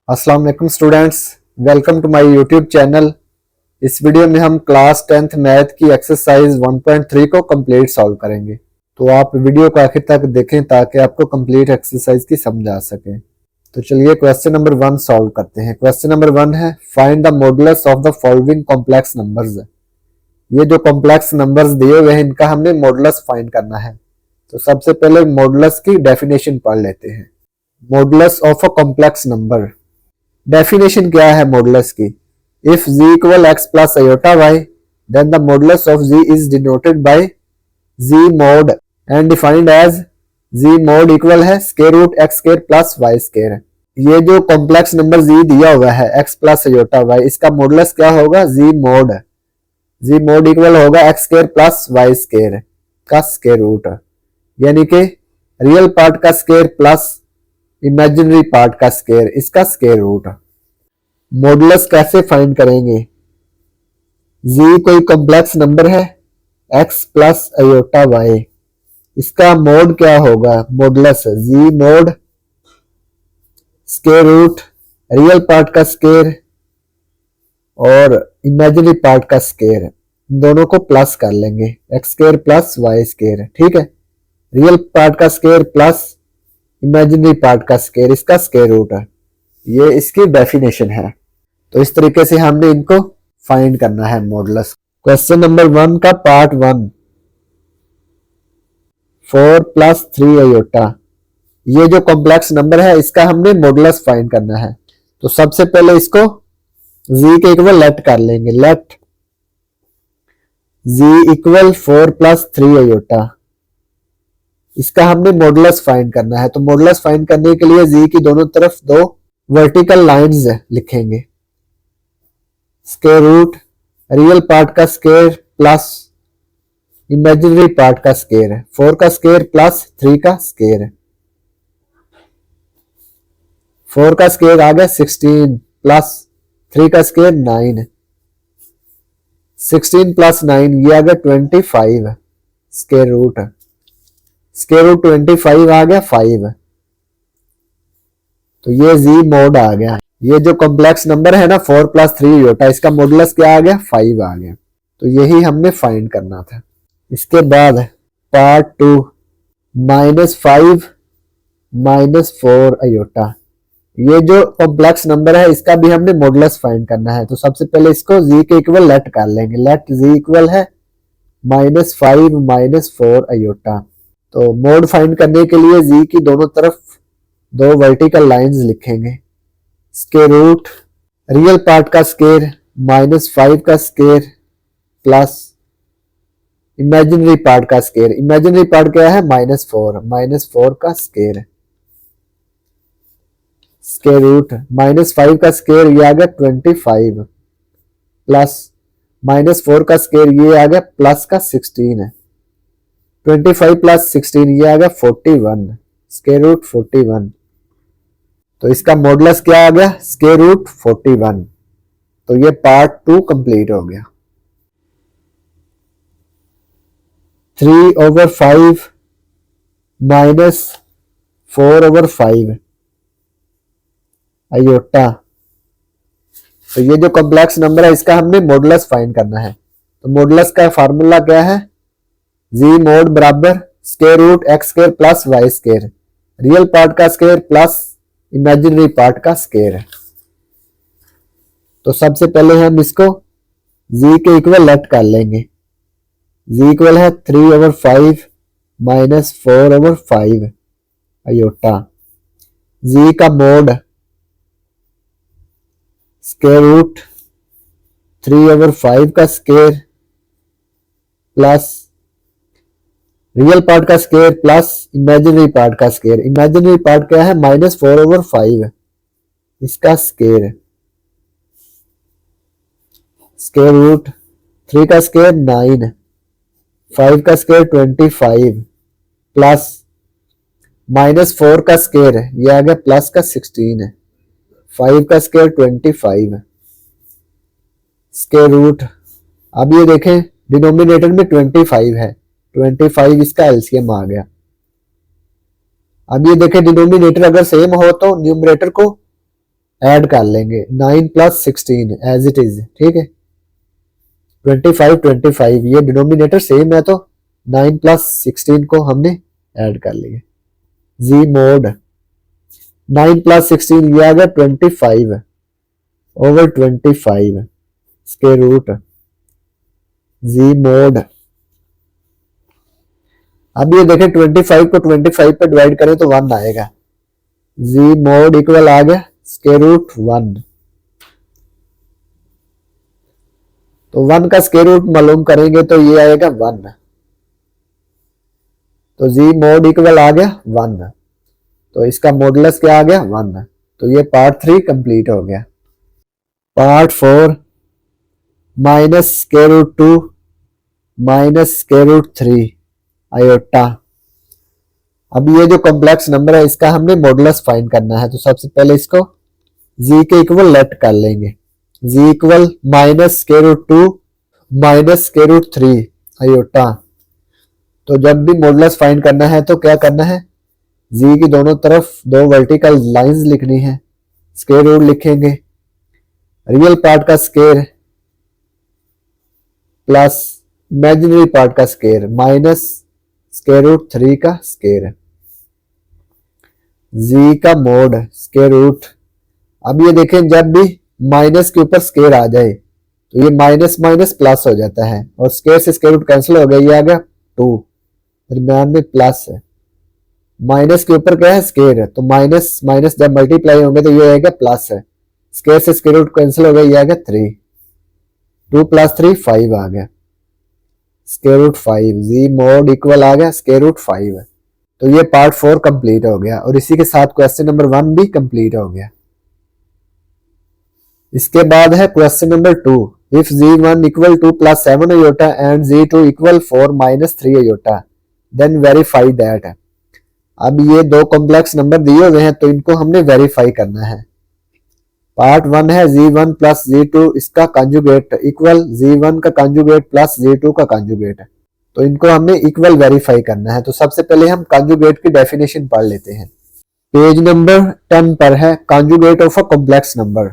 अस्सलाम वालेकुम students, welcome to my YouTube channel. इस वीडियो में हम क्लास 10th मैथ की एक्सरसाइज 1.3 को कंप्लीट सॉल्व करेंगे। तो आप वीडियो को आखिर तक देखें ताकि आपको कंप्लीट एक्सरसाइज की समझ आ सके। तो चलिए क्वेश्चन नंबर 1 सॉल्व करते हैं। क्वेश्चन नंबर 1 है find the modulus of the following complex numbers. ये जो कॉम्प्लेक्स नंबर्स दिए हुए हैं इनका हमने मॉडुलस फाइंड करना है। तो सबसे पहले मॉडुलस की डेफिनेशन पढ़ लेते हैं। Modulus of a complex number. Definition क्या है मॉडुलस की? If z equal x plus iota y then the modulus of z is denoted by z mod and defined as z mod equal है square root x square plus y square. ये जो complex number z दिया हुआ है x plus iota y, इसका modulus क्या होगा? z mod equal होगा x square plus y square का स्क्वायर रूट, यानी कि रियल पार्ट का स्क्वायर प्लस इमेजिनरी पार्ट का स्क्वायर, इसका स्क्वायर रूट। मॉडुलस कैसे फाइंड करेंगे? z कोई कॉम्प्लेक्स नंबर है x प्लस आयोटा y, इसका मोड क्या होगा? Modulus z mod square root real part का स्क्वायर और इमेजिनरी पार्ट का स्क्वायर, इन दोनों को प्लस कर लेंगे, x square plus y square. ठीक है, रियल पार्ट का स्क्वायर प्लस इमेजिनरी पार्ट का स्क्वायर, इसका स्क्वायर रूट है। ये इसकी डेफिनेशन है। तो इस तरीके से हमने इनको फाइंड करना है मॉडुलस। क्वेश्चन नंबर 1 का पार्ट 1, 4 प्लस 3 आयोटा, ये जो कॉम्प्लेक्स नंबर है इसका हमने मॉडुलस फाइंड करना है। तो सबसे पहले इसको z के इक्वल लेट कर लेंगे। Let z equal 4 plus 3 iota, इसका हमने मॉडुलस फाइंड करना है। तो मॉडुलस फाइंड करने के लिए z की दोनों तरफ दो वर्टिकल लाइंस लिखेंगे, स्क्वायर रूट रियल पार्ट का स्क्वायर प्लस इमेजिनरी पार्ट का स्क्वायर, 4 का स्क्वायर प्लस 3 का स्क्वायर। 4 का स्क्वायर आ गया 16 प्लस 3 का स्क्वायर 9, 16 प्लस 9 ये आ गया 25 स्क्वायर रूट 25 आ गया 5। तो ये z मोड आ गया। ये जो कॉम्प्लेक्स नंबर है ना 4 प्लस 3 आयोटा, इसका मॉडुलस क्या आ गया? 5 आ गया। तो यही हमने फाइंड करना था। इसके बाद पार्ट 2, -5 -4 आयोटा, ये जो कॉम्प्लेक्स नंबर है इसका भी हमने मॉडुलस फाइंड करना है। तो सबसे पहले इसको z के इक्वल लेट कर लेंगे। लेट z इक्वल है -5 -4 आयोटा। तो मोड फाइंड करने के लिए z की दोनों तरफ दो वर्टिकल लाइंस लिखेंगे, स्क्वायर रूट रियल पार्ट का स्क्वायर -5 का स्क्वायर प्लस इमेजिनरी पार्ट का स्क्वायर। इमेजिनरी पार्ट क्या है? -4 का स्क्वायर, स्क्वायर रूट -5 का स्क्वायर ये आ गया 25 प्लस -4 का स्क्वायर ये आ गया प्लस का 16 है, 25 प्लस 16 ये आ गया 41 स्क्वायर रूट 41। तो इसका मॉडुलस क्या आ गया? Square root 41। तो ये पार्ट 2 कंप्लीट हो गया। 3/5 -4/5 आयोटा। तो ये जो कॉम्प्लेक्स नंबर है इसका हमने मॉडुलस फाइंड करना है। तो मॉडुलस का फार्मूला क्या है? z मोड बराबर square root x square plus y square, real part का स्क्वायर प्लस इमेजिनरी पार्ट का स्क्वायर। तो सबसे पहले हम इसको z के इक्वल लेट कर लेंगे। z इक्वल है 3/5 -4/5 आयोटा। z का मोड स्क्वायर रूट 3/5 का स्क्वायर प्लस रियल पार्ट का स्क्वायर प्लस इमेजिनरी पार्ट का स्क्वायर। इमेजिनरी पार्ट क्या है? -4/5, इसका स्क्वायर, स्क्वायर रूट 3 का स्क्वायर 9, 5 का स्क्वायर 25 प्लस -4 का स्क्वायर ये आ गया प्लस का 16, 5 का स्क्वायर 25 स्क्वायर रूट। अब ये देखें डिनोमिनेटर में 25 है, 25 इसका एलसीएम आ गया। अब ये देखें डिनोमिनेटर अगर सेम हो तो न्यूमरेटर को ऐड कर लेंगे 9 प्लस 16 एज इट इज, ठीक है। 25 ये डिनोमिनेटर सेम है तो 9 प्लस 16 को हमने ऐड कर लिया। जी मोड 9 प्लस 16 ये आ गया 25 ओवर 25 स्क्वायर रूट जी मोड। अब ये देखें 25 को 25 पे डिवाइड करें तो 1 आएगा। जी मोड इक्वल आ गया स्क्वायर रूट 1। तो 1 का स्क्वायर रूट मालूम करेंगे तो ये आएगा 1। तो जी मोड इक्वल आ गया 1। तो इसका मॉडुलस क्या आ गया 1। तो ये पार्ट 3 कंप्लीट हो गया। Part 4 minus square root 2 minus square root 3 iota. अब ये जो कॉम्प्लेक्स नंबर है इसका हमने मॉडुलस फाइंड करना है। तो सबसे पहले इसको जी के इक्वल लेट कर लेंगे। Z equal minus square root 2 minus square root 3 iota. तो जब भी मॉडुलस फाइंड करना है तो क्या करना है, जी की दोनों तरफ 2 वर्टिकल लाइंस लिखनी है, स्क्वायर रूट लिखेंगे, रियल पार्ट का स्क्वायर प्लस इमेजिनरी पार्ट का स्क्वायर माइनस स्क्वायर रूट 3 का स्क्वायर, जी का मोड स्क्वायर रूट। अब ये देखें जब भी माइनस के ऊपर स्क्वायर आ जाए तो ये माइनस माइनस प्लस हो जाता है और स्क्वायर से स्क्वायर रूट कैंसिल हो गया, ये आ गया 2, दरम्यान में प्लस है। माइनस के ऊपर क्या है स्क्वायर है तो माइनस माइनस जब मल्टीप्लाई होंगे तो ये आएगा प्लस है, स्क्वायर से स्क्वायर रूट कैंसिल हो गया, ये आ गया 3, 2 प्लस 3 5 आ गया स्क्वायर रूट 5। जी मोड इक्वल आ गया स्क्वायर रूट 5। तो ये पार्ट 4 कंप्लीट हो गया और इसी के साथ क्वेश्चन नंबर 1 भी कंप्लीट हो गया। इसके बाद है question number 2। If z1 equal 2 plus 7 iota and z2 equal 4 minus 3 iota then verify that. अब ये 2 कॉम्प्लेक्स नंबर दिए हुए हैं तो इनको हमने वेरीफाई करना है। पार्ट 1 है z1 प्लस z2 इसका कंजुगेट इक्वल z1 का कंजुगेट प्लस z2 का कंजुगेट। तो इनको हमने इक्वल वेरीफाई करना है। तो सबसे पहले हम कंजुगेट की डेफिनेशन पढ़ लेते हैं। पेज नंबर 10 पर है conjugate of a complex number.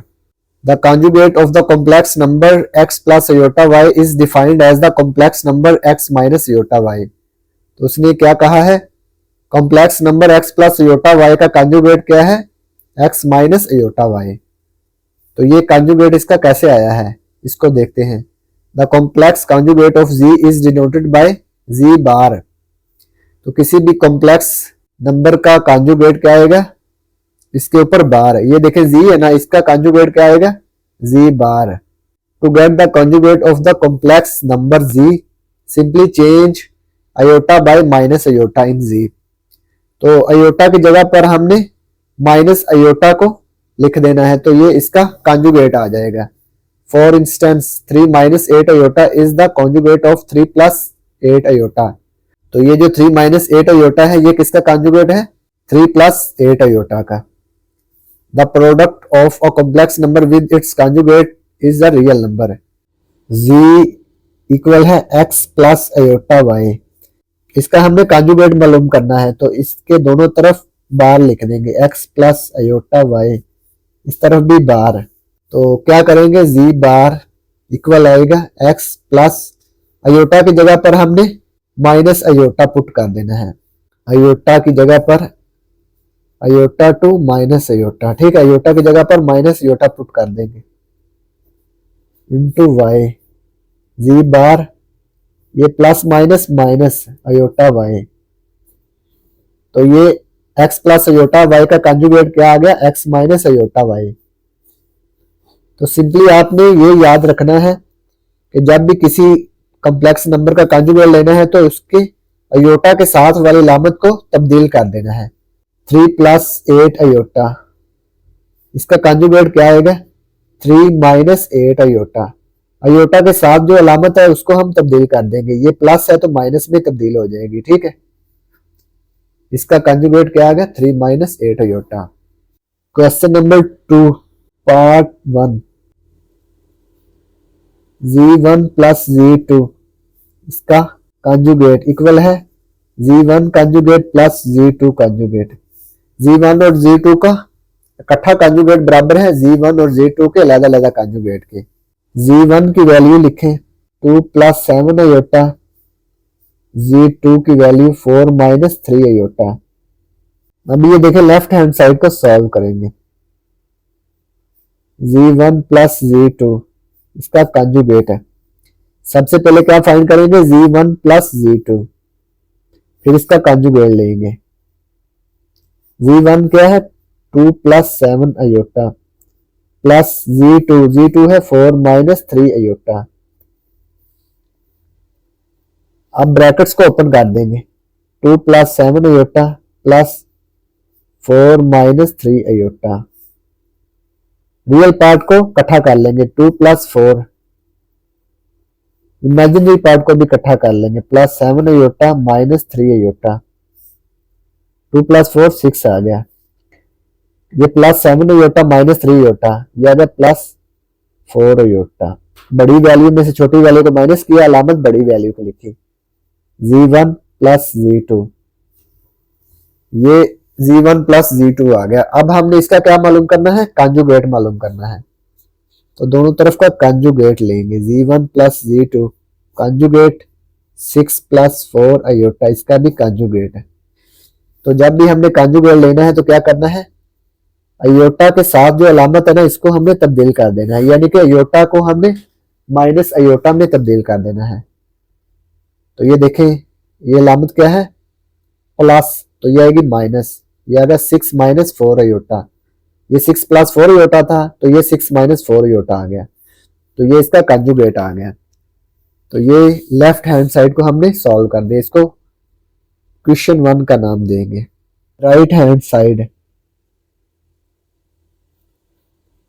The conjugate of the complex number x plus iota y is defined as the complex number x minus iota y। तो उसने क्या कहा है, complex number x plus iota y का conjugate क्या है x minus iota y। तो ये कंजुगेट इसका कैसे आया है इसको देखते हैं। The complex conjugate of z is denoted by z बार। तो किसी भी कॉम्प्लेक्स नंबर का कंजुगेट क्या आएगा, इसके ऊपर बार है। ये देखें z है ना, इसका कंजुगेट क्या आएगा z bar. To get the conjugate of the complex number z simply change iota by minus iota in z। तो आयोटा की जगह पर हमने माइनस आयोटा को लिख देना है तो ये इसका कंजुगेट आ जाएगा। For instance 3 minus 8 iota is the conjugate of 3 plus 8 iota. तो ये जो 3 माइनस 8 आयोटा है ये किसका कंजुगेट है 3 प्लस 8 आयोटा का। The product of a complex number with its conjugate is the real number. z equal है x प्लस आयोटा y। इसका हमने कंजुगेट मालूम करना है तो इसके दोनों तरफ बार लिख देंगे, x प्लस आयोटा y, इस तरफ भी बार। तो क्या करेंगे z बार इक्वल आएगा x प्लस आयोटा की जगह पर हमने माइनस आयोटा पुट कर देना है, आयोटा की जगह पर आयोटा टू माइनस आयोटा, ठीक है। आयोटा की जगह पर माइनस आयोटा पुट कर देंगे इंटू वाई जी बार, ये plus minus minus iota y. तो ये x प्लस आयोटा वाई का कंजुगेट क्या आ गया x माइनस आयोटा वाई। तो सिंपली आपने ये याद रखना है कि जब भी किसी कॉम्प्लेक्स नंबर का कंजुगेट लेना है तो उसके आयोटा के साथ वाली लामत को तब्दील कर देना है। 3 प्लस 8 आयोटा, इसका कंजुगेट क्या आएगा 3 माइनस 8 आयोटा। आयोटा के साथ जो अलामत है उसको हम तब्दील कर देंगे, ये प्लस है तो माइनस में तब्दील हो जाएगी, ठीक है। इसका कंजुगेट क्या आ गया 3 minus 8 iota. Question number 2 part 1। z1 plus z2 इसका कंजुगेट इक्वल है z1 conjugate plus z2 conjugate. z1 और z2 का इकट्ठा कंजुगेट बराबर है Z1 और Z2 के अलग अलग कंजुगेट के। Z1 की वैल्यू लिखें 2 + 7 अयोटा, Z2 की वैल्यू 4 - 3 अयोटा। अब ये देखें लेफ्ट हैंड साइड को सॉल्व करेंगे। Z1 + Z2 इसका कंजुगेट है। सबसे पहले क्या फाइंड करेंगे Z1 + Z2, फिर इसका कंजुगेट लेंगे। Z1 क्या है 2 + 7 अयोटा प्लस Z2 है 4 - 3 अयोटा। अब ब्रैकेट्स को ओपन कर देंगे। 2 + 7 iota plus 4 - 3 iota. Real part को इकट्ठा कर लेंगे 2 + 4, इमेजिनरी पार्ट को भी इकट्ठा कर लेंगे +7 अयोटा -3 अयोटा। 2 + 4 6 आ गया। ये +7 अयोटा -3 अयोटा, यह आ गया +4 अयोटा। बड़ी वैल्यू में से छोटी वैल्यू को माइनस किया, अलामत बड़ी वैल्यू को लिखी। Z1 + Z2, ये Z1 + Z2 आ गया। अब हमने इसका क्या मालूम करना है, कंजुगेट मालूम करना है। तो दोनों तरफ का कंजुगेट लेंगे। Z1 + Z2 कंजुगेट 6 + 4 अयोटा, इसका भी कंजुगेट है। तो जब भी हमने कंजुगेट लेना है तो क्या करना है, अयोटा के साथ जो अलामत है ना इसको हमने तब्दील कर देना है, यानी कि अयोटा को हमने माइनस अयोटा में तब्दील कर देना है। तो ये देखें ये अलामत क्या है प्लस, तो ये आएगी माइनस, ये आएगा 6 - 4 अयोटा। ये 6 + 4 अयोटा था तो ये 6 - 4 अयोटा आ गया। तो ये इसका कंजुगेट आ गया। तो ये लेफ्ट हैंड साइड को हमने सॉल्व कर दिया, इसको क्वेश्चन 1 का नाम देंगे। Right hand side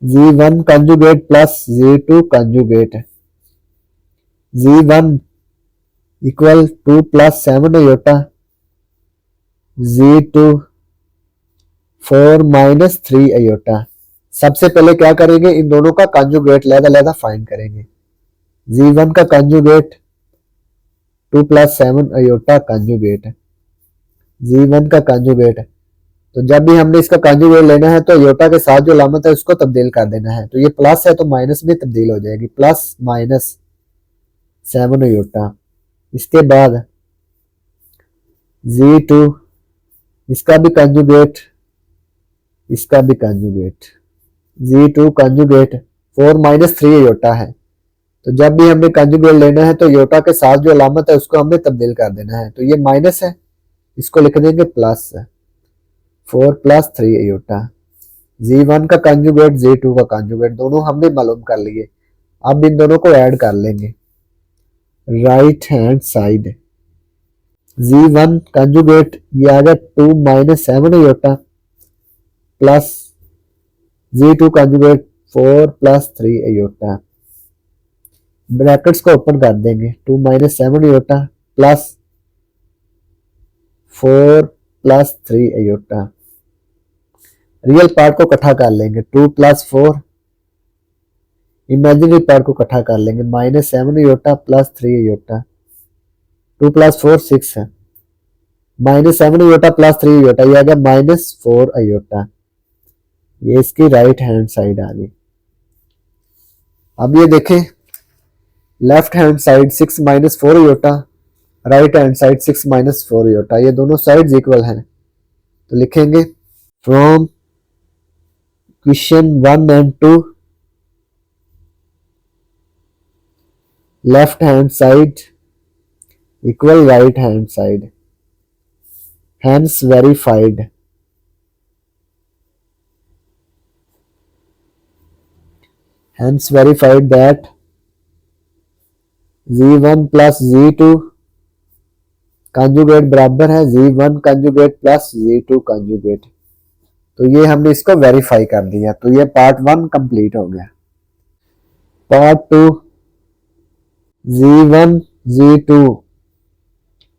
Z1 conjugate plus Z2 conjugate. Z1 equal 2 + 7 iota, Z2 4 - 3 iota. सबसे पहले क्या करेंगे, इन दोनों का कंजुगेट लहदा फाइंड करेंगे। Z1 का कंजुगेट 2 + 7 अयोटा कंजुगेट, Z1 का कंजुगेट। तो जब भी हमने इसका कंजुगेट लेना है तो अयोटा के साथ जो अलामत है उसको तब्दील कर देना है। तो ये प्लस है तो माइनस में तब्दील हो जाएगी, +- 7 अयोटा। इसके बाद Z2 इसका भी कंजुगेट, इसका भी कंजुगेट, Z2 कंजुगेट 4 - 3 अयोटा है। तो जब भी हमने कंजुगेट लेना है तो अयोटा के साथ जो अलामत है उसको हमने तब्दील कर देना है। तो ये माइनस है, इसको लिख देंगे प्लस, 4 + 3 अयोटा। Z1 का कंजुगेट Z2 का कंजुगेट दोनों हमने मालूम कर लिए। अब इन दोनों को ऐड कर लेंगे। Right hand side Z1 conjugate ये आ गया 2 - 7 iota plus Z2 conjugate 4 + 3 iota. Brackets को ओपन कर देंगे। 2 - 7 iota plus 4 + 3 iota. Real part को इकट्ठा कर लेंगे 2 + 4, इमेजिनरी पार्ट को इकट्ठा कर लेंगे -7 अयोटा प्लस 3 अयोटा। 2 + 4 6 है, -7 अयोटा प्लस 3 अयोटा, ये आ गया -4 अयोटा। ये इसकी राइट हैंड साइड आ गई। अब ये देखें left hand side 6 - 4 iota, right hand side 6 - 4 iota, ये दोनों साइड्स इक्वल हैं। तो लिखेंगे from question 1 and 2 left hand side equal right hand side, hence verified। hence verified that Z1 + Z2 conjugate बराबर है Z1 conjugate plus Z2 conjugate. तो ये हमने इसको वेरीफाई कर दिया। तो ये पार्ट 1 कंप्लीट हो गया। पार्ट 2 Z1 Z2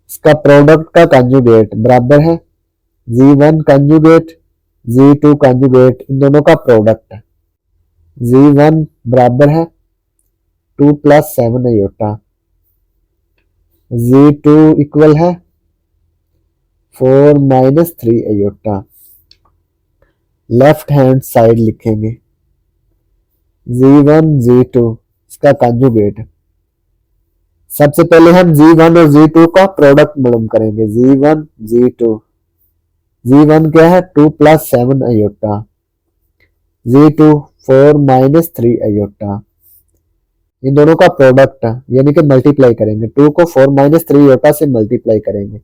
इसका प्रोडक्ट का कंजुगेट बराबर है Z1 कंजुगेट Z2 कंजुगेट, इन दोनों का प्रोडक्ट है। Z1 बराबर है 2 + 7 अयोटा, Z2 इक्वल है 4 - 3 अयोटा। लेफ्ट हैंड साइड लिखेंगे Z1 Z2 इसका कंजुगेट। सबसे पहले हम Z1 और Z2 का प्रोडक्ट मालूम करेंगे। Z1 Z2, Z1 क्या है 2 + 7 अयोटा, Z2 4 - 3 अयोटा। इन दोनों का प्रोडक्ट यानी कि मल्टीप्लाई करेंगे। 2 को 4 - 3 अयोटा से मल्टीप्लाई करेंगे।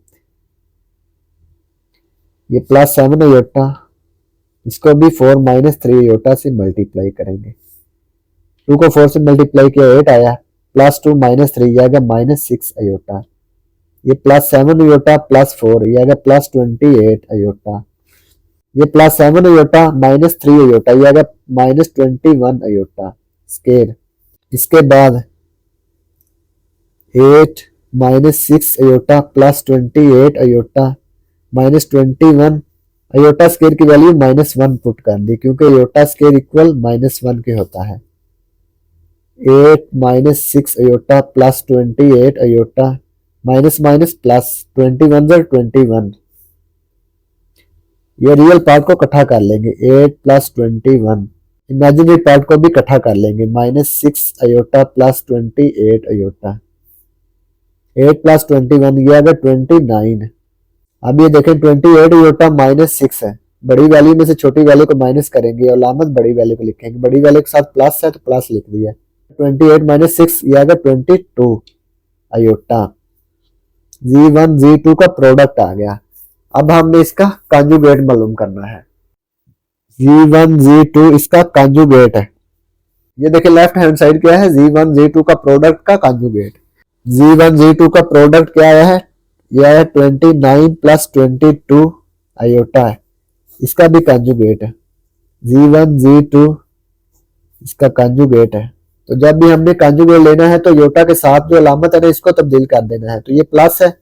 ये +7 अयोटा, इसको भी 4 - 3 अयोटा से मल्टीप्लाई करेंगे। 2 को 4 से मल्टीप्लाई किया 8 आया, +2 - 3 आ गया -6 अयोटा। ये +7 अयोटा +4 ये आ गया +28 अयोटा। ये +7 अयोटा -3 अयोटा ये आ गया -21 अयोटा स्केयर। इसके बाद 8 - 6 अयोटा +28 अयोटा -21 अयोटा स्केयर की वैल्यू -1 पुट कर दी क्योंकि अयोटा स्केयर इक्वल -1 के होता है। 8 - 6 iota +28 iota minus minus plus 21 ज़र 21। ये रियल पार्ट को इकट्ठा कर लेंगे 8 + 21, इमेजिनरी पार्ट को भी इकट्ठा कर लेंगे -6 अयोटा +28 अयोटा। 8 + 21 ये आ गया 29। अब ये देखें 28 अयोटा -6 है, बड़ी वैल्यू में से छोटी वैल्यू को माइनस करेंगे और लामत बड़ी वैल्यू को लिखेंगे। बड़ी वैल्यू के साथ प्लस है तो प्लस लिख दिया। 28 - 6 ये आ गया 22 अयोटा। Z1 Z2 का प्रोडक्ट आ गया। अब हमने इसका कंजुगेट मालूम करना है। Z1 Z2 इसका कंजुगेट है। ये देखिए लेफ्ट हैंड साइड क्या है, Z1 Z2 का प्रोडक्ट का कंजुगेट। Z1 Z2 का प्रोडक्ट क्या आया है, यह है 29 + 22 अयोटा है, इसका भी कंजुगेट है। Z1 Z2 इसका कंजुगेट है। तो जब भी हमने कंजुगेट लेना है तो योटा के साथ जो अलामत है ना इसको तब्दील कर देना है। तो ये प्लस है,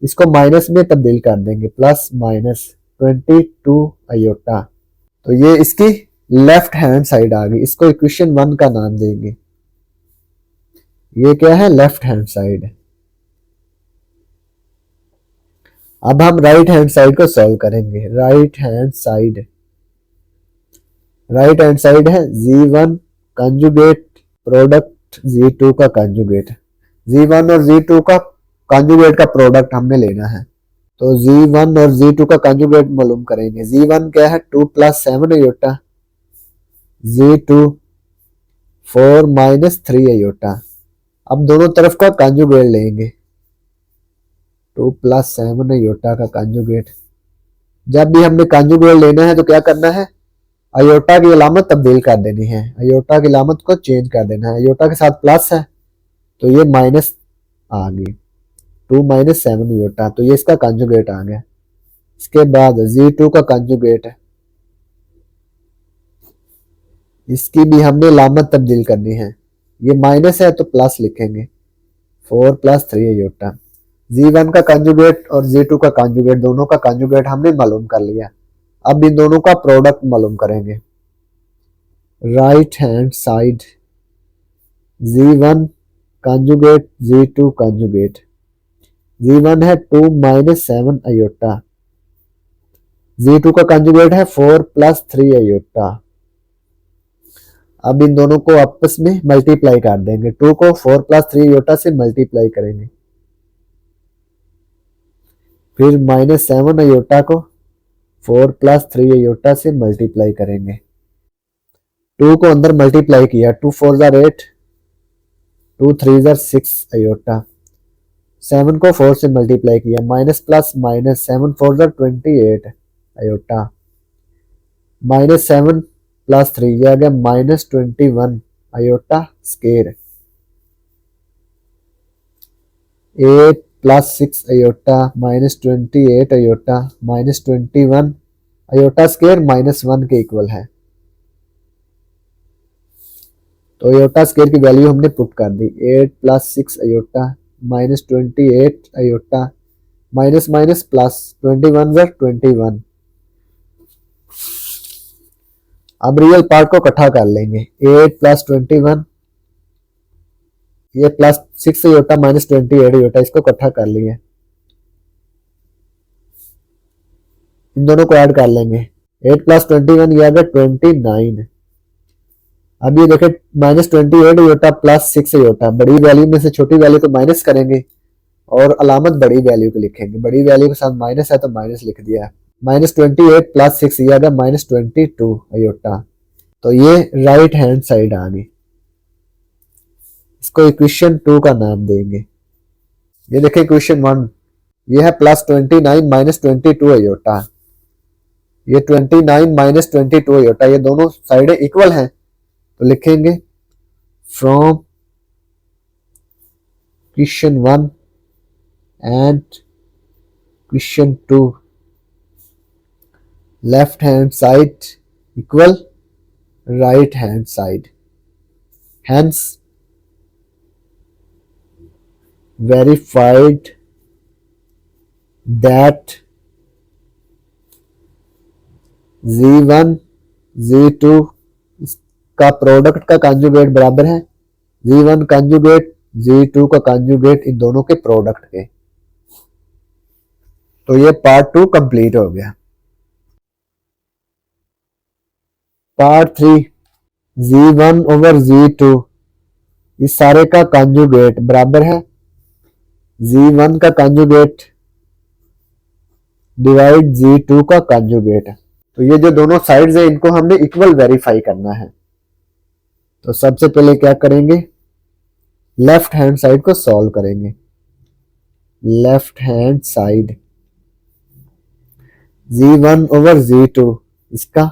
इसको माइनस में तब्दील कर देंगे, +-22 अयोटा। तो ये इसकी लेफ्ट हैंड साइड आ गई, इसको इक्वेशन 1 का नाम देंगे। ये क्या है, लेफ्ट हैंड साइड। अब हम राइट हैंड साइड को सॉल्व करेंगे। राइट हैंड साइड है Z1 कंजुगेट प्रोडक्ट Z2 का कंजुगेट। Z1 और Z2 का कंजुगेट का प्रोडक्ट हमने लेना है। तो Z1 और Z2 का कंजुगेट मालूम करेंगे। Z1 क्या है 2 + 7 अयोटा, Z2 4 - 3 अयोटा। अब दोनों तरफ का कंजुगेट लेंगे, 2 + 7 अयोटा का कंजुगेट। जब भी हमने कंजुगेट लेना है तो क्या करना है, अयोटा की अलामत तब्दील कर देनी है, अयोटा की अलामत को चेंज कर देना है। अयोटा के साथ प्लस है तो ये माइनस आ गई, 2 - 7 अयोटा, तो ये इसका कंजुगेट आ गया। इसके बाद Z2 का कंजुगेट है, इसकी भी हमने अलामत तब्दील करनी है। ये माइनस है तो प्लस लिखेंगे, 4 + 3 अयोटा। Z1 का कंजुगेट और Z2 का कंजुगेट, दोनों का कंजुगेट हमने मालूम कर लिया। अब इन दोनों का प्रोडक्ट मालूम करेंगे। Right hand side Z1 conjugate Z2 conjugate. Z1 है 2 - 7 अयोटा, Z2 का कंजुगेट है 4 + 3 अयोटा। अब इन दोनों को आपस में मल्टीप्लाई कर देंगे, 2 को 4 + 3 अयोटा से मल्टीप्लाई करेंगे, फिर -7 अयोटा को 4 + 3 अयोटा से मल्टीप्लाई करेंगे। 2 को अंदर मल्टीप्लाई किया, 2 4 ज़र 8, 2 3 ज़र 6 अयोटा। 7 को 4 से मल्टीप्लाई किया, माइनस प्लस माइनस 7 4 ज़र 28 अयोटा, -7 + 3 ये आ गया -21 iota square. 8 + 6 iota -28 iota -21 iota square -1 के इक्वल है। तो अयोटा स्केयर की वैल्यू हमने पुट कर दी, 8 + 6 iota -28 iota minus minus plus 21 ज़र 21। अब रियल पार्ट को इकट्ठा कर लेंगे, 8 + 21, ये +6 अयोटा -28 अयोटा, इसको इकट्ठा कर लिए। इन दोनों को ऐड कर लेंगे, 8 प्लस 21 ये आ गया 29। अब ये देखें -28 योटा प्लस 6 योटा, बड़ी वैल्यू में से छोटी वैल्यू को माइनस करेंगे और अलामत बड़ी वैल्यू को लिखेंगे। बड़ी वैल्यू के साथ माइनस है तो माइनस लिख दिया है। -28 प्लस 6 ये आ गया -22 अयोटा। तो ये राइट हैंड साइड आ गई। इसको इक्वेशन 2 का नाम देंगे। ये देखें इक्वेशन 1, ये है +29 -22 अयोटा। ये 29 -22 अयोटा, ये दोनों साइडें इक्वल हैं तो लिखेंगे from question 1 and question 2 left hand side equal right hand side, hence verified that Z1 Z2 का प्रोडक्ट का कंजुगेट बराबर है Z1 कंजुगेट Z2 का कंजुगेट इन दोनों के प्रोडक्ट के। तो ये पार्ट 2 कंप्लीट हो गया। पार्ट 3 Z1 ओवर Z2 इस सारे का कंजुगेट बराबर है Z1 का कंजुगेट डिवाइड Z2 का कंजुगेट। तो ये जो दोनों साइड्स है इनको हमने इक्वल वेरीफाई करना है। तो सबसे पहले क्या करेंगे, लेफ्ट हैंड साइड को सॉल्व करेंगे। Left hand side Z1 over Z2 इसका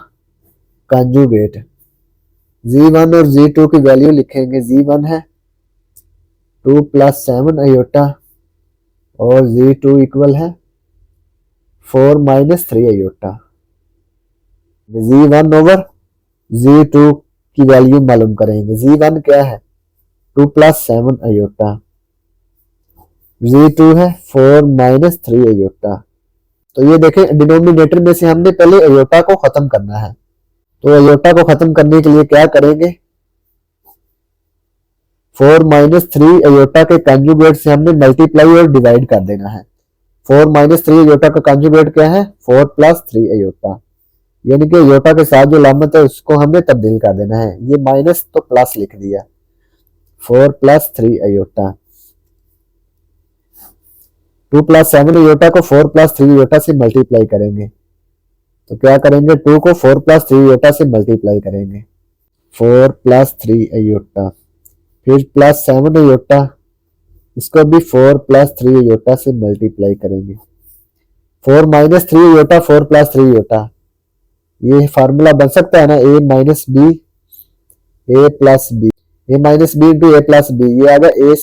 कंजुगेट। Z1 और Z2 की वैल्यू लिखेंगे। Z1 है 2 + 7 अयोटा और Z2 इक्वल है 4 - 3 अयोटा। Z1 ओवर Z2 की वैल्यू मालूम करेंगे। Z1 क्या है 2 + 7 अयोटा, Z2 है 4 - 3 अयोटा। तो ये देखें डिनोमिनेटर में से हमने पहले अयोटा को खत्म करना है। तो अयोटा को खत्म करने के लिए क्या करेंगे, 4 - 3 अयोटा के कंजुगेट से हमने मल्टीप्लाई और डिवाइड कर देना है। 4 - 3 अयोटा का कंजुगेट क्या है 4 + 3 अयोटा, यानी कि अयोटा के साथ जो लामत है उसको हमने तब्दील कर देना है। ये माइनस तो प्लस लिख दिया, 4 + 3 अयोटा। 2 + 7 अयोटा को 4 + 3 अयोटा से मल्टीप्लाई करेंगे तो क्या करेंगे, 2 को 4 + 3 अयोटा से मल्टीप्लाई करेंगे 4 + 3 अयोटा, फिर +7 अयोटा, इसको भी 4 + 3 अयोटा से मल्टीप्लाई करेंगे। 4 - 3 अयोटा 4 + 3 अयोटा, ये फार्मूला बन सकता है ना, a - b a + b, a - b into a + b, ये आ गया a²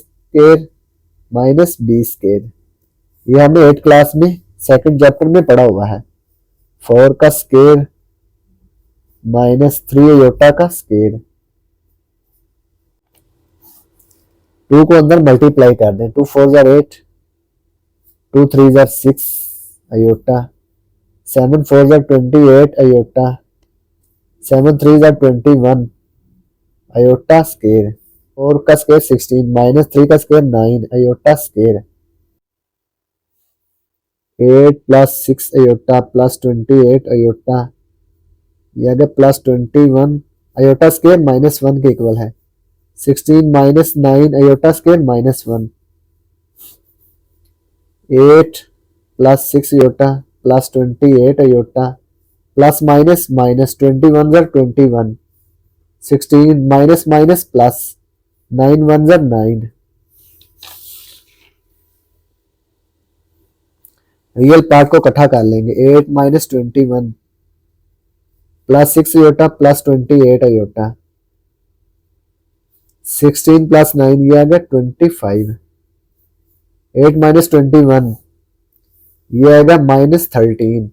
- b²। ये हमने 8 क्लास में सेकंड चैप्टर में पढ़ा हुआ है। 4 का स्क्वायर -3 अयोटा का स्क्वायर, 2 को अंदर मल्टीप्लाई कर दें, 2 4 = 8, 2 3 = 6 अयोटा, 7 4 = 28 अयोटा, 7 3 = 21 अयोटा स्क्वायर, 4 का स्क्वायर 16 -3 का square 9 iota square, 8 + 6 iota + 28 iota, ये आ गया +21 अयोटा स्क्वायर -1 के इक्वल है। 16 - 9 iota square -1, 8 + 6 iota + 28 iota plus minus minus 21 ज़र 21, 16 माइनस माइनस प्लस 9 1 ज़र 9। रियल पार्ट को इकट्ठा कर लेंगे, 8 minus 21 plus 6 iota plus 28 iota, 16 plus 9 ये आ गया 25, 8 माइनस 21 ये आएगा माइनस 13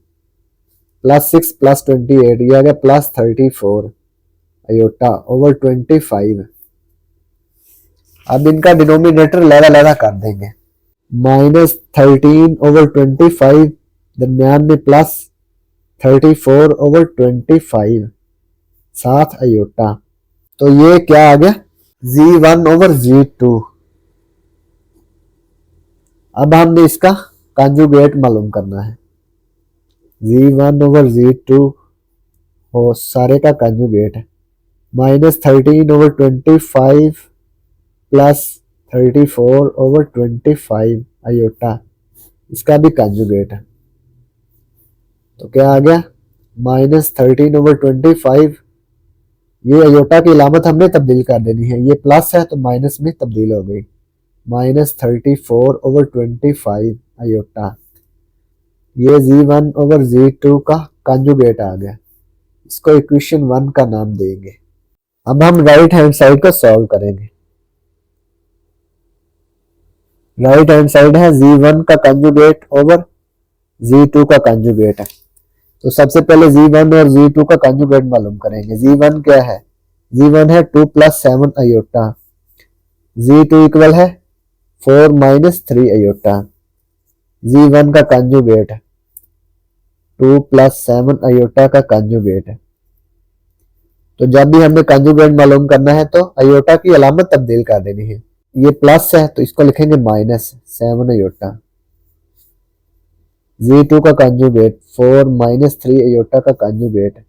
प्लस 6 प्लस 28 ये आ गया प्लस 34 अयोटा ओवर 25। अब इनका डिनोमिनेटर लड़ा कर देंगे, माइनस 13 ओवर 25 दरमियान में प्लस 34 ओवर 25 7 अयोटा। तो ये क्या आ गया Z1 ओवर Z2। अब हमने इसका कंजुगेट मालूम करना है, Z1 ओवर Z2 और सारे का कंजुगेट है। -13/25 प्लस 34/25 आयोटा, इसका भी कंजुगेट है। तो क्या आ गया, -13/25। ये अयोटा की अलामत हमने तब्दील कर देनी है, ये प्लस है तो माइनस में तब्दील हो गई, -34/25 आयोटा। ये Z1/Z2 का कंजुगेट आ गया, इसको इक्वेशन 1 का नाम देंगे। अब हम राइट हैंड साइड को सॉल्व करेंगे। राइट हैंड साइड है Z1 का कंजुगेट ओवर Z2 का कंजुगेट है। तो सबसे पहले Z1 और Z2 का कंजुगेट मालूम करेंगे। Z1 क्या है, Z1 है 2 + 7 आयोटा, Z2 इक्वल है 4 - 3 आयोटा। Z1 का कंजुगेट 2 + 7 आयोटा का कंजुगेट है। तो जब भी हमने कंजुगेट मालूम करना है तो आयोटा की अलामत तब्दील कर देनी है। ये प्लस है तो इसको लिखेंगे -7 आयोटा। Z2 का कंजुगेट 4 - 3 आयोटा का कंजुगेट,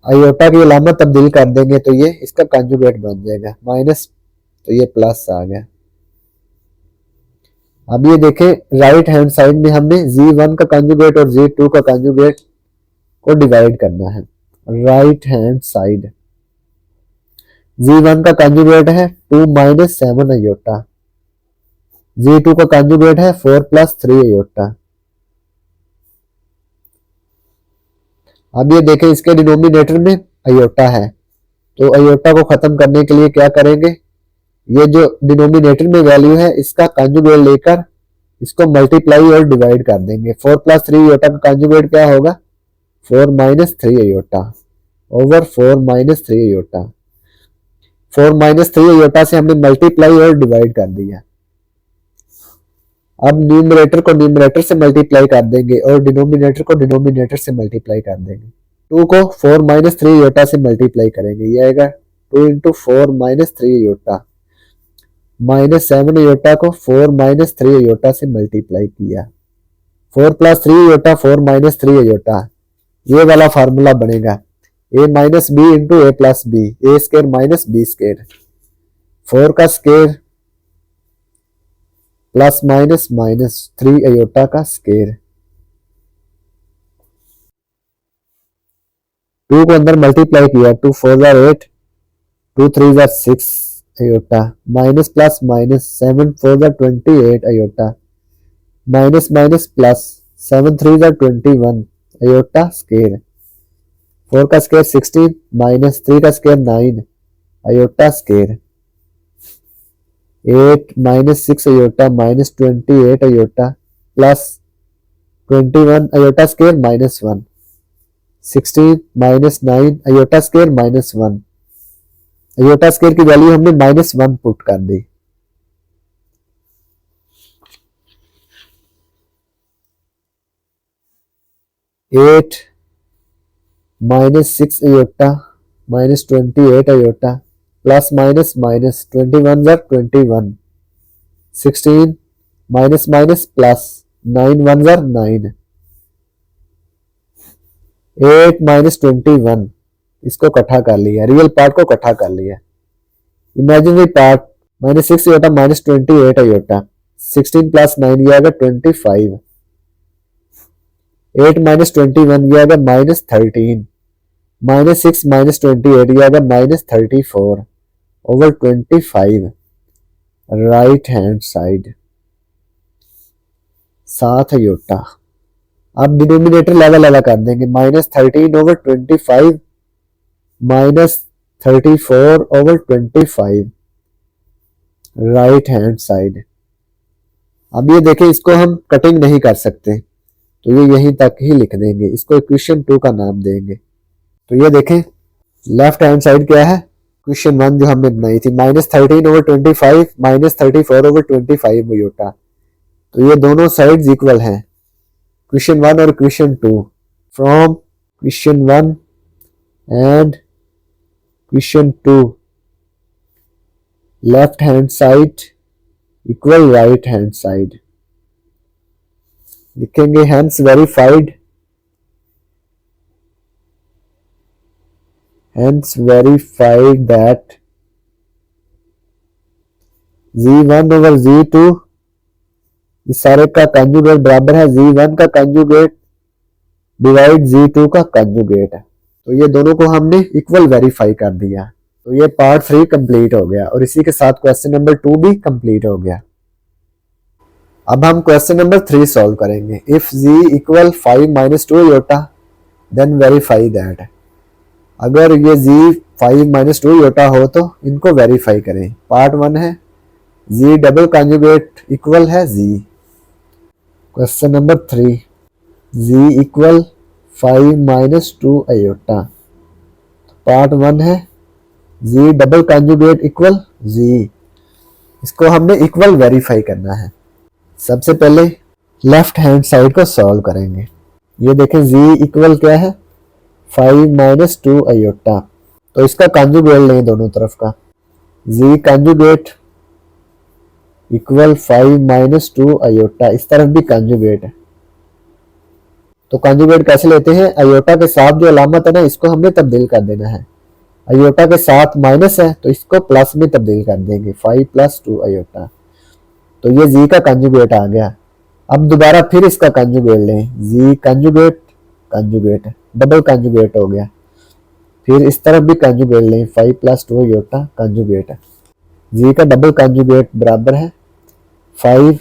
आयोटा की अलामत तब्दील कर देंगे तो ये इसका कंजुगेट बन जाएगा माइनस, तो ये प्लस आ गया। अब ये देखें राइट हैंड साइड में हमने Z1 का कंजुगेट और Z2 का कंजुगेट को डिवाइड करना है। राइट हैंड साइड Z1 का कंजुगेट है 2 - 7 आयोटा, Z2 का कंजुगेट है 4 + 3 आयोटा। अब ये देखें इसके डिनोमिनेटर में आयोटा है, तो आयोटा को खत्म करने के लिए क्या करेंगे, ये जो डिनोमिनेटर में वैल्यू है इसका कंजुगेट लेकर इसको मल्टीप्लाई और डिवाइड कर देंगे। 4 + 3 आयोटा का कंजुगेट क्या होगा, 4 - 3 आयोटा ओवर 4 - 3 आयोटा। 4 - 3 आयोटा से हमने मल्टीप्लाई और डिवाइड कर दिया। अब न्यूमरेटर को न्यूमरेटर से मल्टीप्लाई कर देंगे और डिनोमिनेटर को डिनोमिनेटर से मल्टीप्लाई कर देंगे। 2 को 4 - 3 आयोटा से मल्टीप्लाई करेंगे, ये आएगा 2 × 4 - 3 आयोटा, -7 आयोटा को 4 - 3 आयोटा से मल्टीप्लाई किया। 4 + 3 आयोटा 4 - 3 आयोटा, ये वाला फार्मूला बनेगा a - b × a + b, a² - b²। 4 का स्क्वायर प्लस माइनस -3 आयोटा का स्क्वायर। 2 को अंदर मल्टीप्लाई किया, 2 × 4 = 8, 2 × 3 = 6 iota, minus plus minus 7 × 4 = 28 iota, minus minus plus 7 × 3 = 21 iota square. 4 का स्क्वायर 16 माइनस 3 का square 9 iota square. 8 - 6 iota minus 28 iota plus 21 iota square -1, 16 - 9 iota square -1। Iota square की value हमने -1 put कर दी। Eight -6 iota -28 iota plus minus minus 21 = 21, 16 minus minus plus 9 1 = 9, 8 - 21 इसको इकट्ठा कर लिया, रियल पार्ट को इकट्ठा कर लिया। इमेजिनरी पार्ट -6 आयोटा -28 आयोटा, 16 + 9 ये आएगा 25, 8 - 21 ये आएगा -13, -6 - 28 ये आएगा -34 over 25 right hand side 7 iota. अब डिनोमिनेटर लेवल अलग कर देंगे, -13 over 25 -34 over 25 right hand side. अब ये देखें इसको हम कटिंग नहीं कर सकते तो ये यहीं तक ही लिख देंगे, इसको इक्वेशन 2 का नाम देंगे। तो ये देखें लेफ्ट हैंड साइड क्या है, इक्वेशन 1 जो हमने बनाई थी, -13 ओवर 25 -34 ओवर 25 आयोटा। तो ये दोनों साइड्स इक्वल हैं, इक्वेशन 1 और equation 2। From equation 1 and equation 2 left hand side equal right hand side लिखेंगे, hence verified hence verify that z1 over z2 इस सारे का कंजुगेट बराबर है z1 का कंजुगेट डिवाइड z2 का कंजुगेट है। तो ये दोनों को हमने इक्वल वेरीफाई कर दिया। तो ये पार्ट 3 कंप्लीट हो गया और इसी के साथ क्वेश्चन नंबर 2 भी कंप्लीट हो गया। अब हम क्वेश्चन नंबर 3 सॉल्व करेंगे। If z equal 5 minus 2 iota then verify that. अगर ये z 5 माइनस 2 योटा हो तो इनको वेरीफाई करें। पार्ट 1 है z डबल कंजुगेट इक्वल है z। Question number 3 z equal 5 minus 2 iota. Part 1 है z double conjugate equal z। इसको हमने इक्वल वेरीफाई करना है। सबसे पहले लेफ्ट हैंड साइड को सॉल्व करेंगे। ये देखें z इक्वल क्या है 5 माइनस 2 आयोटा। तो इसका कंजुगेट लें दोनों तरफ का। z conjugate equal 5 minus 2 iota, इस तरफ भी कंजुगेट है। तो कंजुगेट कैसे लेते हैं, आयोटा के साथ जो अलामत है ना इसको हमने तब्दील कर देना है। आयोटा के साथ माइनस है तो इसको प्लस में तब्दील कर देंगे 5 प्लस 2 आयोटा। तो ये z का कंजुगेट आ गया। अब दोबारा फिर इसका कंजुगेट लें, z conjugate conjugate double conjugate हो गया। फिर इस तरफ भी कंजुगेट लें 5 प्लस 2 आयोटा कंजुगेट है। z का डबल कंजुगेट बराबर है 5।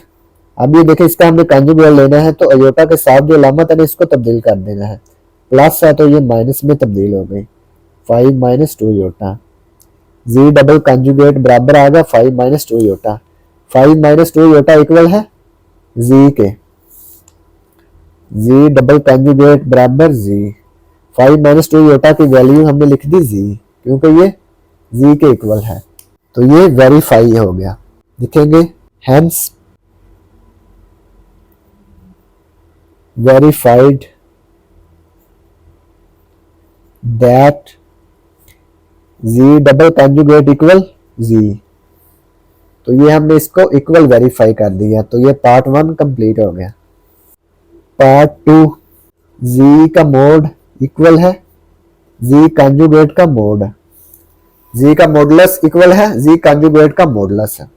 अब ये देखें इसका हमने कंजुगेट लेना है तो आयोटा के साथ जो अलामत है ना इसको तब्दील कर देना है। प्लस है तो ये माइनस में तब्दील हो गई 5 minus 2 iota. z double conjugate बराबर आ गया 5 minus 2 iota. 5 minus 2 iota equal है z के। z डबल कंजुगेट बराबर z। 5 माइनस 2 योटा की वैल्यू हमने लिख दी z क्योंकि ये z के इक्वल है। तो ये वेरीफाई हो गया। लिखेंगे hence verified that z double conjugate equal z। तो ये हमने इसको इक्वल वेरीफाई कर दिया। तो ये पार्ट 1 कंप्लीट हो गया। पार्ट 2 z का मोड इक्वल है z कंजुगेट का मोड। z का मॉडुलस इक्वल है z कंजुगेट का मॉडुलस है।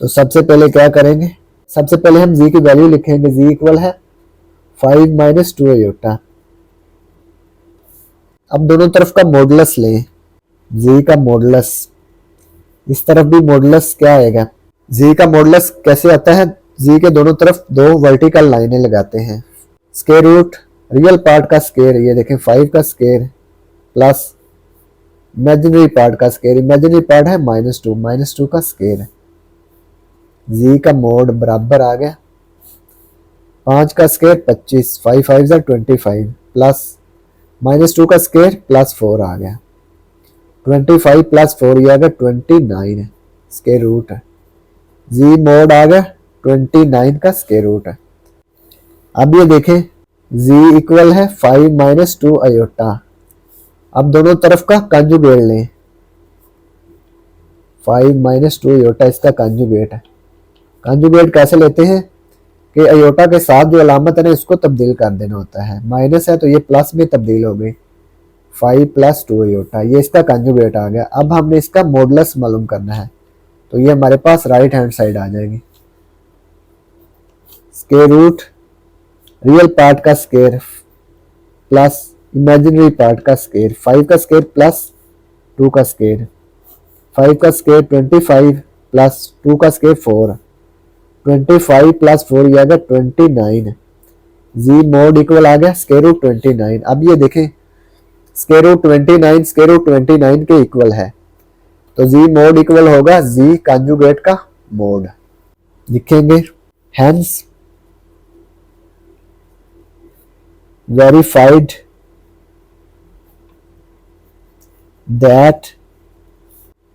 तो सबसे पहले क्या करेंगे, सबसे पहले हम z की वैल्यू लिखेंगे। z इक्वल है 5 माइनस 2 आयोटा। अब दोनों तरफ का मॉडुलस लें, z का मॉडुलस। इस तरफ भी मॉडुलस क्या आएगा, z का मॉडुलस कैसे आता है, z के दोनों तरफ दो वर्टिकल लाइनें लगाते हैं। स्क्वायर रूट रियल पार्ट का स्क्वायर, ये देखें 5 का स्क्वायर प्लस इमेजिनरी पार्ट का स्क्वायर। इमेजिनरी पार्ट है -2 का स्क्वायर। z का मोड बराबर आ गया 5 का स्क्वायर 25, 5 5 25 प्लस -2 का स्क्वायर प्लस 4 आ गया 25 प्लस 4 ये आ गया 29 है स्क्वायर रूट है। z मोड आ गया 29 का स्क्वायर रूट है। अब ये देखें z इक्वल है 5 माइनस 2 आयोटा। अब दोनों तरफ का कंजुगेट लें, 5 माइनस 2 आयोटा इसका कंजुगेट है। कंजुगेट कैसे लेते हैं कि आयोटा के साथ जो अलामत है ना इसको तब्दील कर देना होता है। माइनस है तो ये प्लस में तब्दील हो गई 5 प्लस 2 आयोटा, ये इसका कंजुगेट आ गया। अब हमने इसका मॉडुलस मालूम करना है तो ये हमारे पास राइट हैंड साइड आ जाएगी। स्क्वायर रूट रियल पार्ट का स्क्वायर प्लस इमेजिनरी पार्ट का स्क्वायर। 5 का स्क्वायर प्लस 2 का स्क्वायर, 5 का स्क्वायर 25 प्लस 2 का स्क्वायर 4, 25 प्लस 4 ये आ गया 29। z मोड इक्वल आ गया स्क्वायर रूट 29। अब ये देखें स्क्वायर रूट 29 स्क्वायर रूट 29 के इक्वल है तो z मोड इक्वल होगा z कंजुगेट का मोड। लिखेंगे hence verified that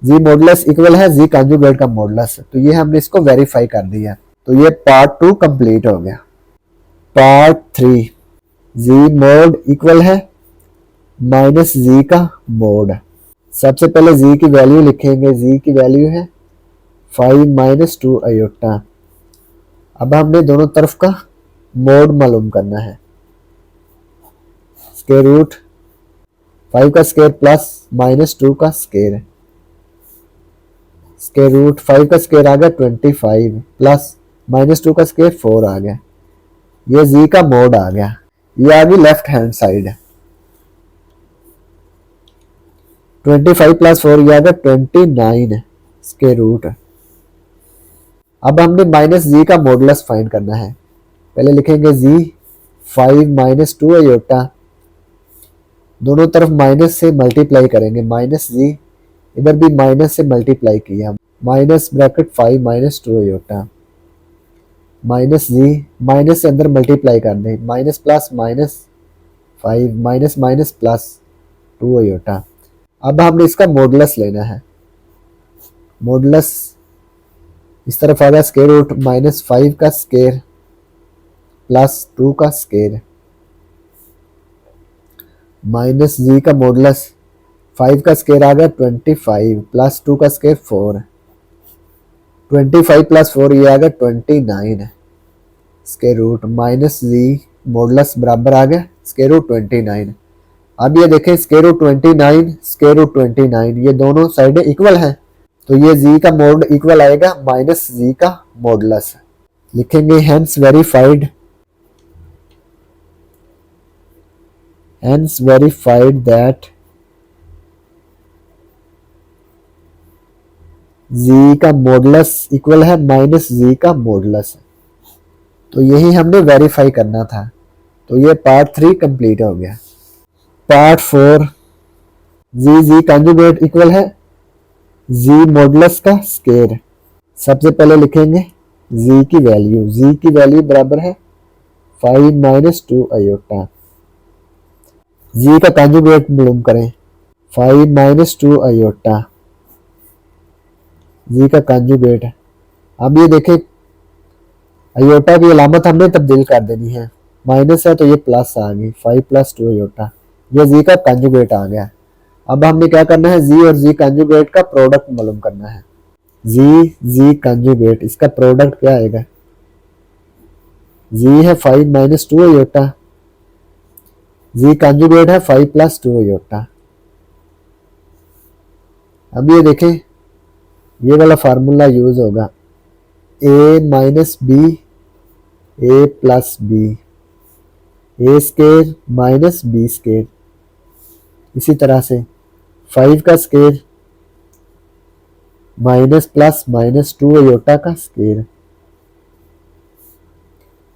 z modulus equal है z कंजुगेट का मॉडुलस। तो ये हमने इसको वेरीफाई कर दिया। तो ये पार्ट 2 कंप्लीट हो गया। पार्ट 3 z मोड इक्वल है माइनस z का मोड। सबसे पहले z की वैल्यू लिखेंगे, z की वैल्यू है 5 माइनस 2 आयोटा। अब हमने दोनों तरफ का मोड मालूम करना है। स्क्वायर रूट 5 का स्क्वायर प्लस -2 का स्क्वायर, स्क्वायर रूट 5 का स्क्वायर आ गया 25 प्लस -2 का स्क्वायर 4 आ गया। ये जी का मोड आ गया। ये आ गई लेफ्ट हैंड साइड। 25 प्लस 4 ये आ गया 29 स्क्वायर रूट। अब हमने माइनस जी का मॉडुलस फाइंड करना है। पहले लिखेंगे जी 5 - 2 आयोटा, दोनों तरफ माइनस से मल्टीप्लाई करेंगे, माइनस जी, इधर भी माइनस से मल्टीप्लाई किया, माइनस ब्रैकेट 5 - 2 आयोटा, माइनस जी, माइनस से अंदर मल्टीप्लाई कर दें, minus plus -5 minus minus plus 2 iota. अब हमने इसका मॉडुलस लेना है। मॉडुलस इस तरफ आ गया स्क्वायर रूट -5 का स्क्वायर प्लस 2 का स्क्वायर, माइनस जी का मॉडुलस 5 का स्क्वायर आ गया 25 प्लस 2 का स्क्वायर 4, 25 प्लस 4 ये आ गया 29 square root minus z modulus बराबर आ गया स्क्वायर रूट 29। अब ये देखें स्क्वायर रूट 29 स्क्वायर रूट 29 ये दोनों साइडें इक्वल हैं, तो ये जी का मोड इक्वल आएगा माइनस जी का मॉडुलस। लिखेंगे हेंस वेरीफाइड दैट जी का मॉडुलस इक्वल है माइनस जी का मॉडुलस। तो यही हमने वेरीफाई करना था। तो ये पार्ट 3 कंप्लीट हो गया। पार्ट 4 जी कंजुगेट इक्वल है जी मॉडुलस का स्क्वायर। सबसे पहले लिखेंगे जी की वैल्यू बराबर है 5 - 2 आयोटा। जी का कंजुगेट मालूम करें 5 - 2 आयोटा, जी का कंजुगेट। अब ये देखें आयोटा की अलामत हमने तब्दील कर देनी है, माइनस है तो ये प्लस आ गई 5 + 2 आयोटा, ये जी का कंजुगेट आ गया। अब हमने क्या करना है जी और जी कंजुगेट का प्रोडक्ट मालूम करना है। जी कंजुगेट इसका प्रोडक्ट क्या आएगा, जी है 5 - 2 आयोटा, जी कंजुगेट है 5 + 2 आयोटा। अब ये देखें ये वाला फार्मूला यूज होगा a - b a + b a square minus b square. इसी तरह से 5 का स्क्वायर माइनस प्लस -2 आयोटा का स्क्वायर,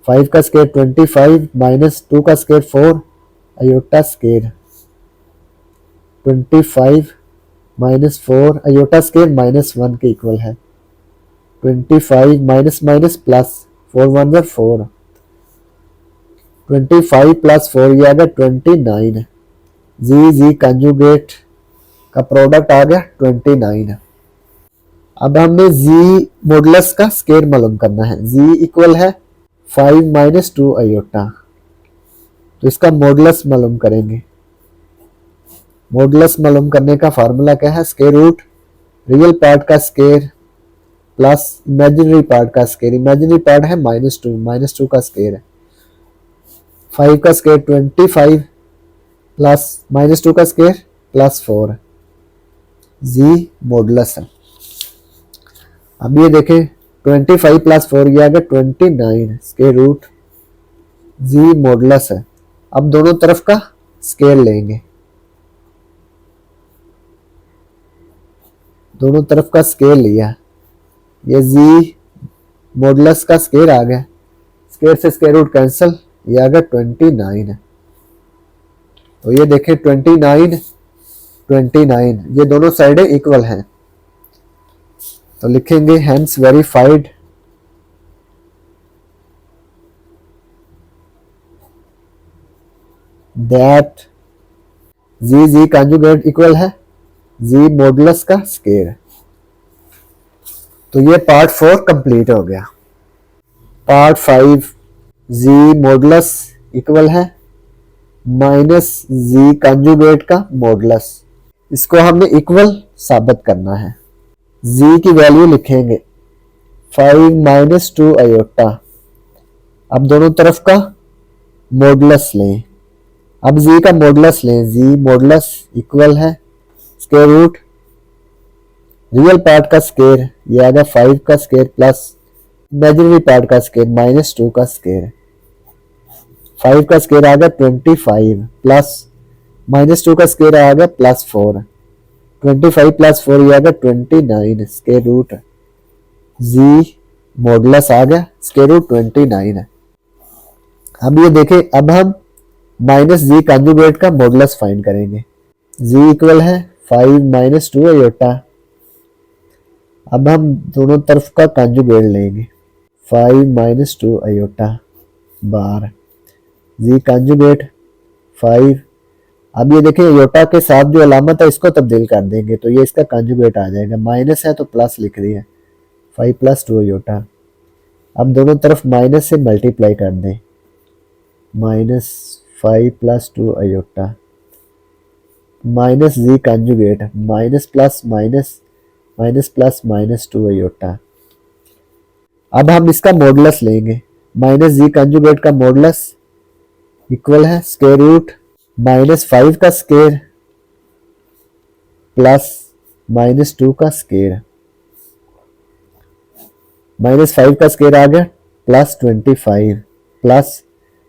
5 का स्क्वायर 25 माइनस 2 का square 4 iota square, 25 - 4 iota square -1 के इक्वल है, 25 माइनस माइनस प्लस 4 × 1 = 4, 25 + 4 ये आ गया 29। जी कंजुगेट का प्रोडक्ट आ गया 29। अब हमने जी मॉडुलस का स्क्वायर मालूम करना है। जी इक्वल है 5 - 2 आयोटा, तो इसका मॉडुलस मालूम करेंगे। मॉडुलस मालूम करने का फार्मूला क्या है, स्क्वायर रूट रियल पार्ट का स्क्वायर प्लस इमेजिनरी पार्ट का स्क्वायर। इमेजिनरी पार्ट है -2 का स्क्वायर है, 5 का स्क्वायर 25 प्लस -2 का स्क्वायर प्लस 4 जी मॉडुलस है। अब ये देखें 25 + 4 ये आ गया 29 स्क्वायर रूट जी मॉडुलस है। अब दोनों तरफ का स्क्वायर लेंगे, दोनों तरफ का स्क्वायर लिया, ये जी मॉडुलस का स्क्वायर आ गया, स्क्वायर से स्क्वायर रूट कैंसिल, ये आ गया 29। तो ये देखें 29 ये दोनों साइडें इक्वल हैं, तो लिखेंगे hence verified that z conjugate equal है जी मॉडुलस का स्क्वायर। तो ये पार्ट 4 कंप्लीट हो गया। पार्ट 5 जी मॉडुलस इक्वल है माइनस जी कंजुगेट का मॉडुलस, इसको हमने इक्वल साबित करना है। जी की वैल्यू लिखेंगे 5 - 2 आयोटा। अब दोनों तरफ का मॉडुलस लें, 5 - 2 आयोटा, 5 - 2 का स्क्वायर 29 स्क्वायर रूट जी मॉडुलस है। अब जी का मॉडुलस लें, जी मॉडुलस इक्वल है स्क्वायर रूट रियल पार्ट का स्क्वायर, ये आ गया 5 का स्क्वायर प्लस इमेजिनरी पार्ट का स्क्वायर -2 का स्क्वायर। 5 का स्क्वायर आ गया 25 प्लस -2 का स्क्वायर आ गया +4, 25 + 4 ये आ गया 29 स्क्वायर रूट जी मॉडुलस आ गया स्क्वायर रूट 29 है। अब ये देखें, अब हम माइनस जी कंजुगेट का मॉडुलस फाइंड करेंगे। जी इक्वल है 5 - 2 आयोटा। अब हम दोनों तरफ का कंजुगेट लेंगे, 5 - 2 आयोटा बार जी कंजुगेट 5। अब ये देखें आयोटा के साथ जो अलामत है इसको तब्दील कर देंगे तो ये इसका कंजुगेट आ जाएगा, माइनस है तो प्लस लिख दिया 5 + 2 आयोटा। अब दोनों तरफ माइनस से मल्टीप्लाई कर दें, -5 + 2 iota minus z conjugate minus plus minus -2 iota. अब हम इसका मॉडुलस लेंगे, माइनस जी कंजुगेट का मॉडुलस इक्वल है स्क्वायर रूट -5 का स्क्वायर प्लस -2 का स्क्वायर। -5 का स्क्वायर आ गया +25 प्लस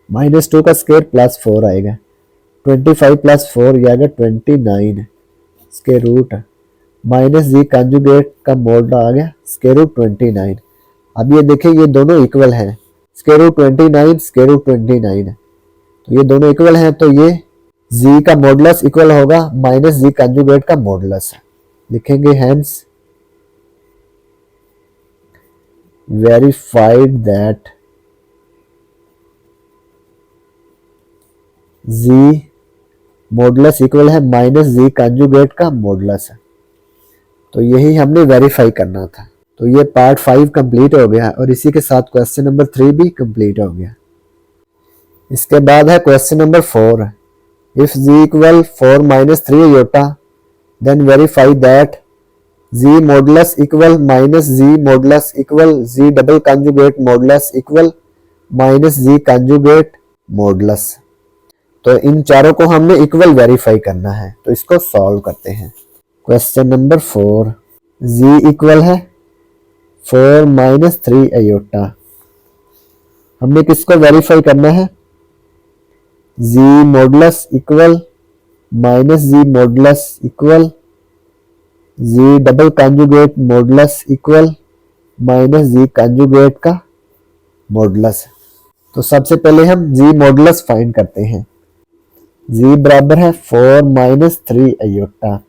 -2 का स्क्वायर +4 आएगा, 25 + 4 ये आ गया 29 square root minus z conjugate का मॉड आ गया स्क्वायर रूट 29। अब ये देखें ये दोनों इक्वल हैं, स्क्वायर रूट 29 स्क्वायर रूट 29 तो ये दोनों इक्वल हैं, तो ये जी का मॉडुलस इक्वल होगा माइनस जी कंजुगेट का मॉडुलस। लिखेंगे hence verified that z modulus equal है माइनस जी कंजुगेट का मॉडुलस। तो यही हमने वेरीफाई करना था। तो ये पार्ट 5 कंप्लीट हो गया और इसी के साथ क्वेश्चन नंबर 3 भी कंप्लीट हो गया। इसके बाद है question number 4। If z equal 4 - 3 iota then verify that z modulus equal minus z modulus equal z double conjugate modulus equal minus z conjugate modulus. तो इन चारों को हमने इक्वल वेरीफाई करना है, तो इसको सॉल्व करते हैं। क्वेश्चन नंबर 4, जी इक्वल है 4 - 3 आयोटा। हमने किसको वेरीफाई करना है, z modulus equal minus z modulus equal z double conjugate modulus equal minus z conjugate का मॉडुलस। तो सबसे पहले हम जी मॉडुलस फाइंड करते हैं। जी बराबर है 4 - 3 आयोटा।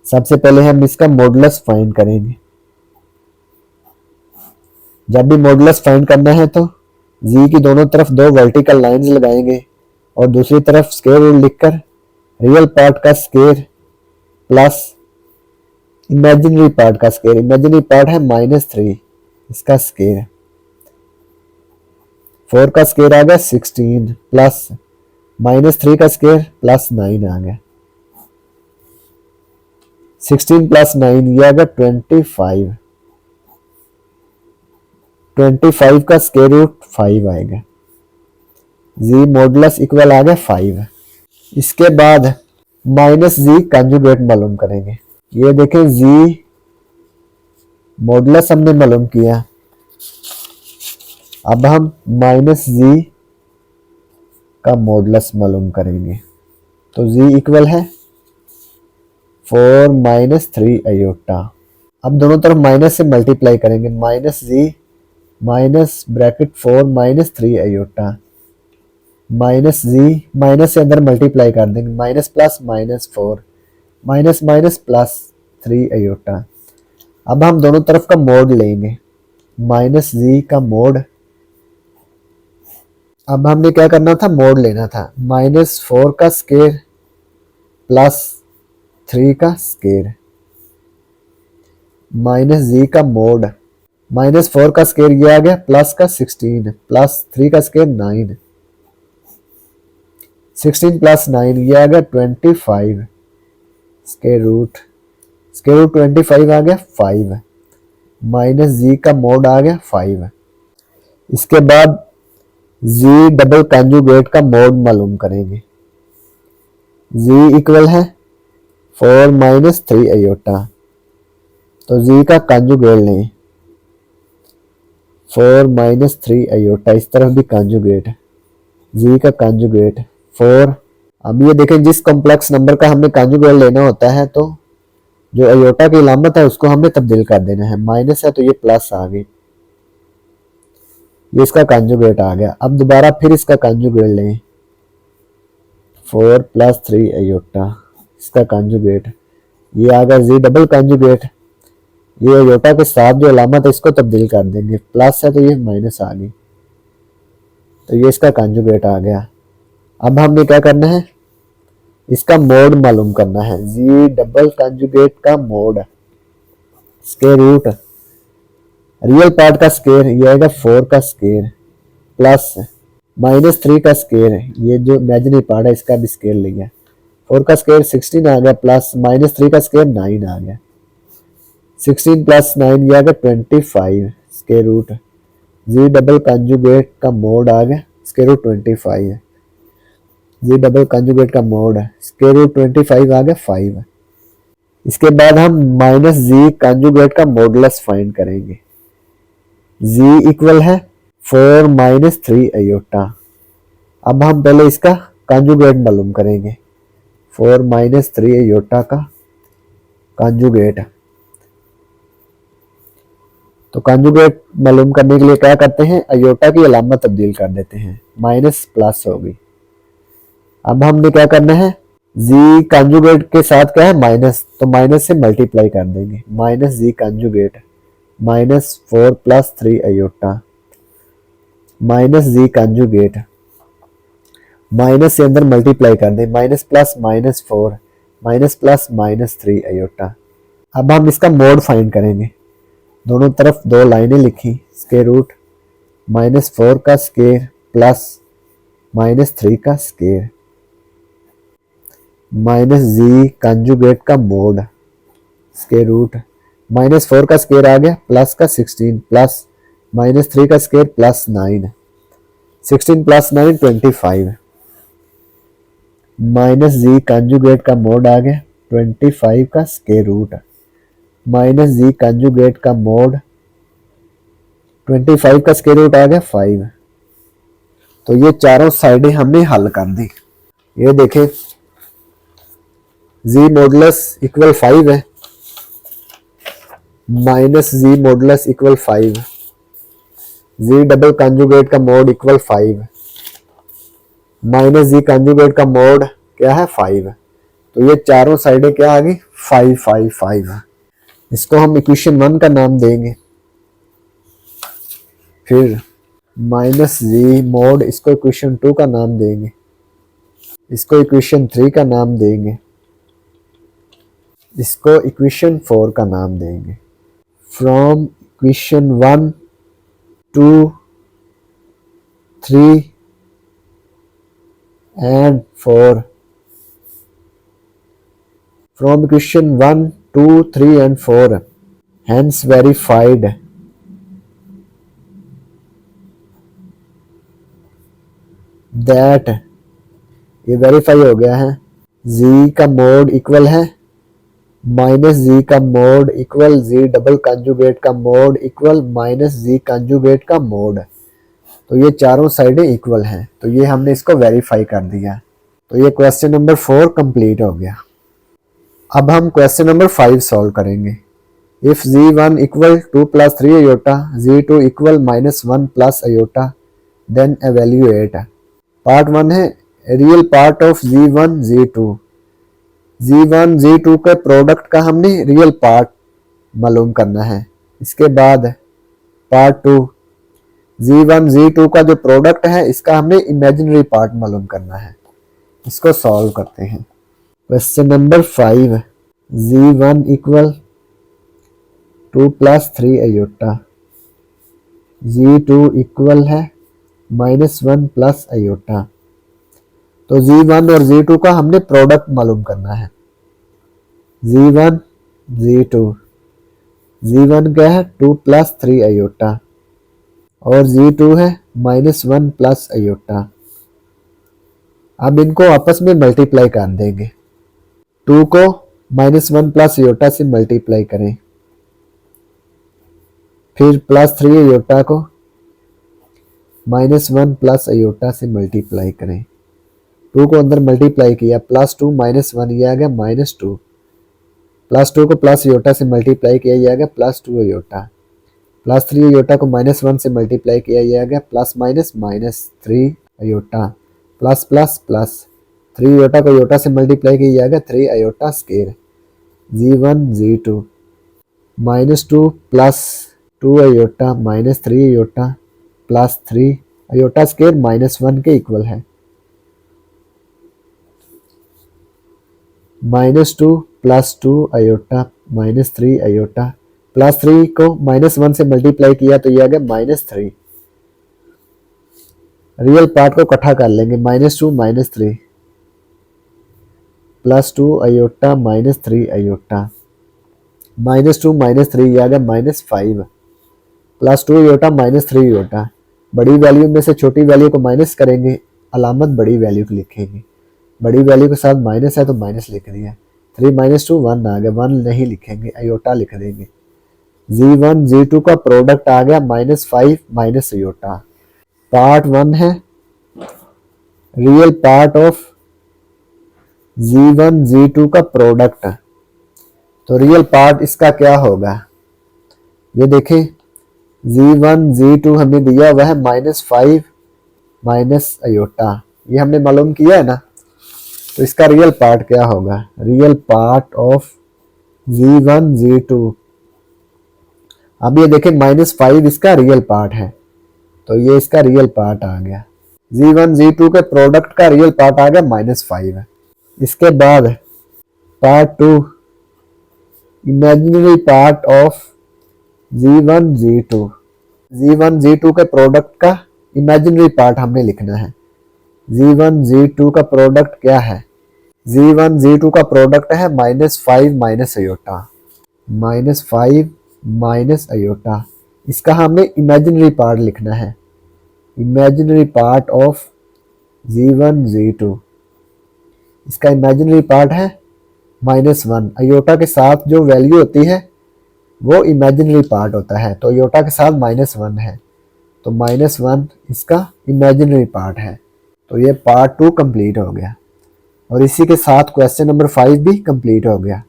सबसे पहले हम इसका मॉडुलस फाइंड करेंगे। जब भी मॉडुलस फाइंड करना है तो जी की दोनों तरफ 2 वर्टिकल लाइंस लगाएंगे और दूसरी तरफ स्क्वायर रूट लिखकर रियल पार्ट का स्क्वायर प्लस इमेजिनरी पार्ट का स्क्वायर, इमेजिनरी पार्ट है -3 इसका स्क्वायर, 4 का स्क्वायर आ गया 16 प्लस -3 का स्क्वायर +9 आ गया, 16 + 9 ये आ गया 25, 25 का स्क्वायर रूट 5 आएगा। जी मॉडुलस इक्वल आ गया 5। इसके बाद माइनस जी कंजुगेट मालूम करेंगे। ये देखें जी मॉडुलस हमने मालूम किया, अब हम माइनस जी का मॉडुलस मालूम करेंगे। तो जी इक्वल है 4 - 3 आयोटा। अब दोनों तरफ माइनस से मल्टीप्लाई करेंगे, माइनस जी माइनस ब्रैकेट 4 - 3 आयोटा माइनस जी माइनस से अंदर मल्टीप्लाई कर देंगे, minus plus -4 minus minus +3 iota. अब हम दोनों तरफ का मोड लेंगे, माइनस जी का मोड। अब हमने क्या करना था, मोड लेना था, -4 का स्क्वायर +3 का स्क्वायर माइनस जी का मोड। -4 का स्क्वायर ये आ गया प्लस का 16 +3 का स्क्वायर 9, 16 + 9 ये आ गया 25 स्क्वायर रूट 25 आ गया 5 माइनस जी का मोड आ गया 5। इसके बाद जी डबल कंजुगेट का मोड मालूम करेंगे। जी इक्वल है 4 माइनस 3 आयोटा, तो जी का कंजुगेट लें 4 माइनस 3 आयोटा, इस तरफ भी कंजुगेट, जी का कंजुगेट 4। अब ये देखें जिस कॉम्प्लेक्स नंबर का हमने कंजुगेट लेना होता है तो जो आयोटा की अलामत है उसको हमें तब्दील कर देना है। माइनस है तो ये प्लस आ गई, ये इसका कंजुगेट आ गया। अब दोबारा फिर इसका कंजुगेट लें 4 प्लस 3 आयोटा, इसका कंजुगेट, ये आ गया जी डबल कंजुगेट। ये आयोटा के साथ जो अलामत है इसको तब्दील कर देंगे, प्लस है तो ये माइनस आ गई, तो ये इसका कंजुगेट आ गया। अब हमने क्या करना है, इसका मोड मालूम करना है। जी डबल कंजुगेट का mod, square root real part का स्क्वायर, ये आएगा 4 का स्क्वायर प्लस माइनस 3 का स्क्वायर, ये जो इमेजिनरी पार्ट है इसका भी स्क्वायर लिया, 4 का स्क्वायर 16 आ गया प्लस माइनस 3 का स्क्वायर 9 आ गया, 16 प्लस 9 ये आ गया 25 स्क्वायर रूट। जी डबल कंजुगेट का मोड आ गया स्क्वायर रूट 25 है, जी डबल कंजुगेट का मोड है स्क्वायर रूट 25 आ गया 5। इसके बाद हम माइनस जी कंजुगेट का मॉडुलस फाइंड करेंगे। जी इक्वल है 4 माइनस 3 आयोटा। अब हम पहले इसका कंजुगेट मालूम करेंगे, 4 माइनस 3 आयोटा का कंजुगेट। तो कंजुगेट मालूम करने के लिए क्या करते हैं, आयोटा की अलामत तब्दील कर देते हैं, माइनस प्लस हो गई। अब हमने क्या करना है, जी कंजुगेट के साथ क्या है माइनस, तो माइनस से मल्टीप्लाई कर देंगे, minus z conjugate minus 4 plus 3 iota minus z conjugate, minus से अंदर मल्टीप्लाई कर दें, minus plus minus 4 minus plus minus 3 iota. अब हम इसका मोड फाइंड करेंगे, दोनों तरफ दो लाइनें लिखी, स्क्वायर रूट माइनस 4 का स्क्वायर प्लस माइनस 3 का स्क्वायर माइनस जी कंजुगेट का मोड, स्क्वायर रूट माइनस 4 का स्क्वायर आ गया प्लस का 16 प्लस माइनस 3 का square plus 9, 16 plus 9 25 minus z conjugate का मोड आ गया 25 का square root minus z conjugate का मोड 25 का स्क्वायर रूट आ गया 5। तो ये चारों साइडें हमने हल कर दी। ये देखें जी मॉडुलस इक्वल 5 है, माइनस जी मॉडुलस इक्वल 5, जी डबल कंजुगेट का mode equal 5 minus z conjugate का मोड क्या है 5। तो ये चारों साइडें क्या आ गई 5 5 5। इसको हम इक्वेशन 1 का नाम देंगे, फिर माइनस जी मोड, इसको इक्वेशन 2 का नाम देंगे, इसको इक्वेशन 3 का नाम देंगे, इसको इक्वेशन 4 का नाम देंगे। From equation 1 2 3 and 4, from equation 1 2 3 and 4 hence verified that, ये वेरीफाई हो गया है, z का मोड इक्वल है माइनस जी का mode equal z double conjugate का mode equal minus z conjugate का मोड। तो ये चारों साइडें इक्वल हैं, तो ये हमने इसको वेरीफाई कर दिया। तो ये क्वेश्चन नंबर 4 कंप्लीट हो गया। अब हम क्वेश्चन नंबर 5 सॉल्व करेंगे। If z1 equal 2 plus 3 iota, z2 equal minus 1 plus iota, then evaluate. Part 1 है real part of z1 z2, z1 z2 के प्रोडक्ट का हमने रियल पार्ट मालूम करना है। इसके बाद पार्ट 2 z1 z2 का जो प्रोडक्ट है इसका हमने इमेजिनरी पार्ट मालूम करना है। इसको सॉल्व करते हैं। Question number 5, z1 equal 2 plus 3 iota, z2 equal है माइनस 1 प्लस आयोटा। तो z1 और z2 का हमने प्रोडक्ट मालूम करना है। z1 z2, z1 क्या है 2 प्लस 3 आयोटा और z2 है -1 प्लस अयोटा। अब इनको आपस में मल्टीप्लाई कर देंगे। 2 को -1 प्लस अयोटा से मल्टीप्लाई करें, फिर +3 अयोटा को -1 प्लस अयोटा से मल्टीप्लाई करें। 2 को अंदर मल्टीप्लाई किया, +2 -1 ये आ गया -2, +2 को प्लस अयोटा से मल्टीप्लाई किया, ये आ गया +2 अयोटा, +3 अयोटा को -1 से मल्टीप्लाई किया, ये आ गया +-3 iota, plus plus plus 3 iota को अयोटा से मल्टीप्लाई किया, ये आ गया 3 iota square. G1 G2 -2 plus 2 iota -3 iota plus 3 iota square -1 के इक्वल है। -2 प्लस 2 अयोटा -3 अयोटा प्लस 3 को -1 से मल्टीप्लाई किया तो ये आ गया -3। रियल पार्ट को इकट्ठा कर लेंगे, -2 -3 +2 अयोटा -3 अयोटा, -2 -3 ये आ गया -5, +2 अयोटा -3 अयोटा। बड़ी वैल्यू में से छोटी वैल्यू को माइनस करेंगे, अलामत बड़ी वैल्यू की लिखेंगे। बड़ी वैल्यू के साथ माइनस है तो माइनस लिख दिया। 3 - 2 1 आ गया, 1 नहीं लिखेंगे, अयोटा लिख देंगे। G1 G2 का प्रोडक्ट आ गया -5 माइनस अयोटा। पार्ट 1 है real part of G1 G2 का प्रोडक्ट। तो रियल पार्ट इसका क्या होगा, ये देखें G1 G2 हमें दिया हुआ है -5 माइनस अयोटा, ये हमने मालूम किया है ना। तो इसका रियल पार्ट क्या होगा, real part of G1 G2। अब ये देखें -5 इसका रियल पार्ट है, तो ये इसका रियल पार्ट आ गया। G1 G2 के प्रोडक्ट का रियल पार्ट आ गया -5। इसके बाद part 2 imaginary part of G1 G2। G1 G2 के प्रोडक्ट का इमेजिनरी पार्ट हमने लिखना है। G1 G2 का प्रोडक्ट क्या है, G1 G2 का प्रोडक्ट है -5 माइनस अयोटा, -5 माइनस अयोटा। इसका हमने इमेजिनरी पार्ट लिखना है, imaginary part of G1 G2। इसका इमेजिनरी पार्ट है -1। अयोटा के साथ जो वैल्यू होती है वो इमेजिनरी पार्ट होता है, तो अयोटा के साथ -1 है, तो -1 इसका इमेजिनरी पार्ट है। तो ये पार्ट 2 कंप्लीट हो गया और इसी के साथ क्वेश्चन नंबर 5 भी कंप्लीट हो गया।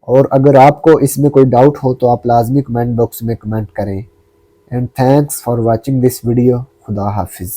और अगर आपको इसमें कोई डाउट हो तो आप लाजमी कमेंट बॉक्स में कमेंट करें। And thanks for watching this video. खुदा हाफिज़।